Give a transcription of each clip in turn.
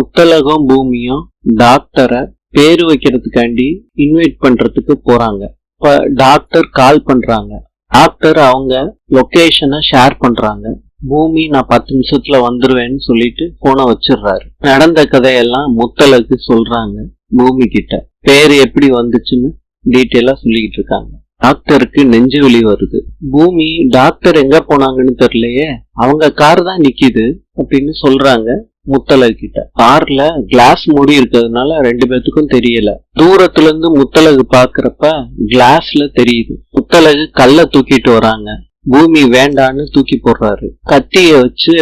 முத்தலகம் பூமியும் டாக்டரை பேரு வைக்கிறதுக்காண்டி இன்வைட் பண்றதுக்கு போறாங்க. இப்ப டாக்டர் கால் பண்றாங்க. டாக்டர் அவங்க லொகேஷனை ஷேர் பண்றாங்க. பூமி நான் 10 நிமிஷத்துல வந்துருவேன்னு சொல்லிட்டு போனை வச்சிடுறாரு. நடந்த கதையெல்லாம் முத்தலகு சொல்றாங்க பூமி கிட்ட. பேரு எப்படி வந்துச்சுன்னு டீட்டெயிலா சொல்லிக்கிட்டு இருக்காங்க. டாக்டருக்கு நெஞ்சு வலி வருது. பூமி டாக்டர் எங்க போனாங்கன்னு தெரியலையே, அவங்க கார் தான் நிக்குது அப்படின்னு சொல்றாங்க முத்தலகு கிட்ட. கார்ல கிளாஸ் மூடி இருக்கிறதுனால 2 பேத்துக்கும் தெரியல. தூரத்துல இருந்து முத்தலகு பாக்குறப்ப கிளாஸ்ல தெரியுது. முத்தலகு கல்ல தூக்கிட்டு வராங்க. பூமி வேண்டான்னு தூக்கி போடுறாரு. கத்திய வச்சு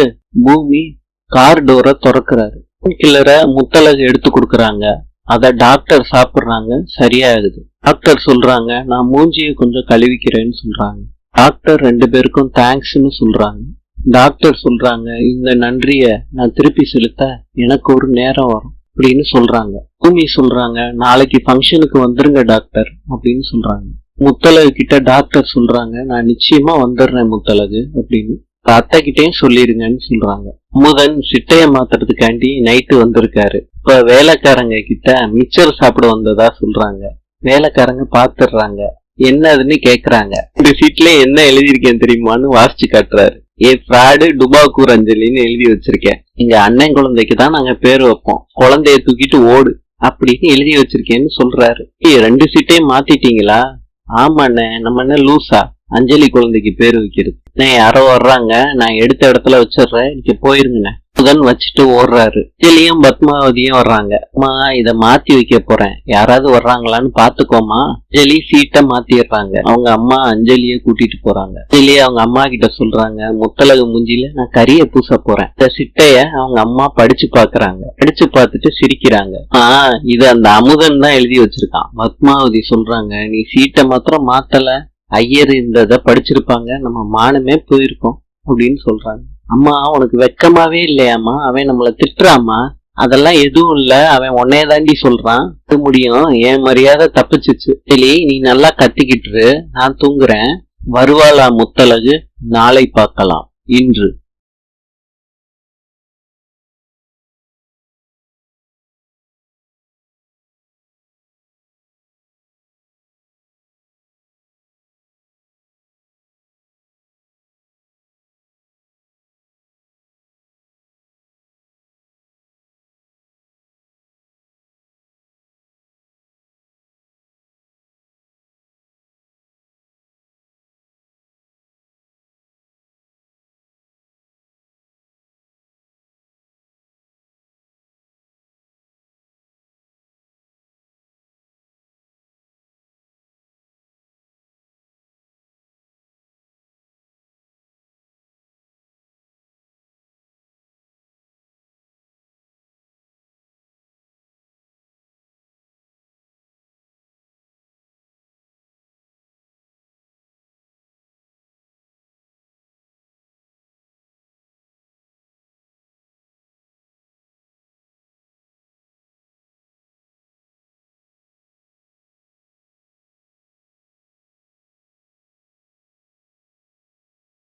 பூமி கார் டோரை திறக்கிறாரு. கில்லரை முத்தலகு எடுத்து கொடுக்கறாங்க. அத டாக்டர் சாப்பிடுறாங்க. சரியாகுது. டாக்டர் சொல்றாங்க நான் மூஞ்சியை கொஞ்சம் கழுவிக்கிறேன்னு சொல்றாங்க. டாக்டர் 2 பேருக்கும் தேங்க்ஸ்ன்னு சொல்றாங்க. டாக்டர் சொல்றாங்க இந்த நன்றிய நான் திருப்பி செலுத்த எனக்கு ஒரு நேரம் வரும் அப்படின்னு சொல்றாங்க. பூமி சொல்றாங்க நாளைக்கு ஃபங்க்ஷனுக்கு வந்துருங்க டாக்டர் அப்படின்னு சொல்றாங்க. முத்தலகு கிட்ட டாக்டர் சொல்றாங்க நான் நிச்சயமா வந்துடுறேன் முத்தலகு அப்படின்னு. அத்தை கிட்டேயும் சொல்லிருங்கன்னு சொல்றாங்க. அமுதன் சிட்டைய மாத்துறதுக்காண்டி நைட்டு வந்திருக்காரு. இப்ப வேலைக்காரங்க கிட்ட மிச்சர் சாப்பிட வந்ததா சொல்றாங்க. வேலைக்காரங்க பாத்துடுறாங்க. என்னதுன்னு கேக்குறாங்க. இந்த சீட்ல என்ன எழுதியிருக்கேன் தெரியுமான்னு வாசிச்சு காட்டுறாரு. ஃப்ராடு டுபாக்கூர் அஞ்சலின்னு எழுதி வச்சிருக்கேன். எங்க அண்ணன் குழந்தைக்கு தான் நாங்க பேர் வைப்போம். குழந்தைய தூக்கிட்டு ஓடு அப்படின்னு எழுதி வச்சிருக்கேன்னு சொல்றாரு. 2 சீட்டையும் மாத்திட்டீங்களா? ஆமாண்ணே, நம்ம என்ன லூசா அஞ்சலி குழந்தைக்கு பேரு வைக்கிறது. யாரோ வர்றாங்க, நான் எடுத்த இடத்துல வச்சிடுறேன், இங்க போயிருங்கண்ணே. முதன் வச்சுட்டு ஓடுறாரு. அஞ்சலியும் பத்மாவதியும் வர்றாங்க. அம்மா இத மாத்தி வைக்க போறேன், யாராவது வர்றாங்களான்னு பாத்துக்கோமா. அஞ்சலி சீட்டை மாத்திடுறாங்க. அவங்க அம்மா அஞ்சலிய கூட்டிட்டு போறாங்க. அஞ்சலி அவங்க அம்மா கிட்ட சொல்றாங்க முத்தலகு மூஞ்சில நான் கரிய பூச போறேன். இந்த சிட்டைய அவங்க அம்மா படிச்சு பாக்குறாங்க. படிச்சு பார்த்துட்டு சிரிக்கிறாங்க. இது அந்த அமுதன் தான் எழுதி வச்சிருக்கான். பத்மாவதி சொல்றாங்க நீ சீட்டை மாத்திரம் மாத்தல, ஐயர் இந்த படிச்சிருப்பாங்க, நம்ம மானமே போயிருக்கோம் அப்படின்னு சொல்றாங்க. அம்மா உனக்கு வெக்கமாவே இல்லையாமா? அவன் நம்மள திட்டுறாமா? அதெல்லாம் எதுவும் இல்ல, அவன் உன்னைய தாண்டி சொல்றான். முடியும், என் மரியாதை தப்பிச்சிச்சு. சரி நீ நல்லா கத்திக்கிட்டு நான் தூங்குறேன். வருவாளா முத்தலகு? நாளை பார்க்கலாம். இன்று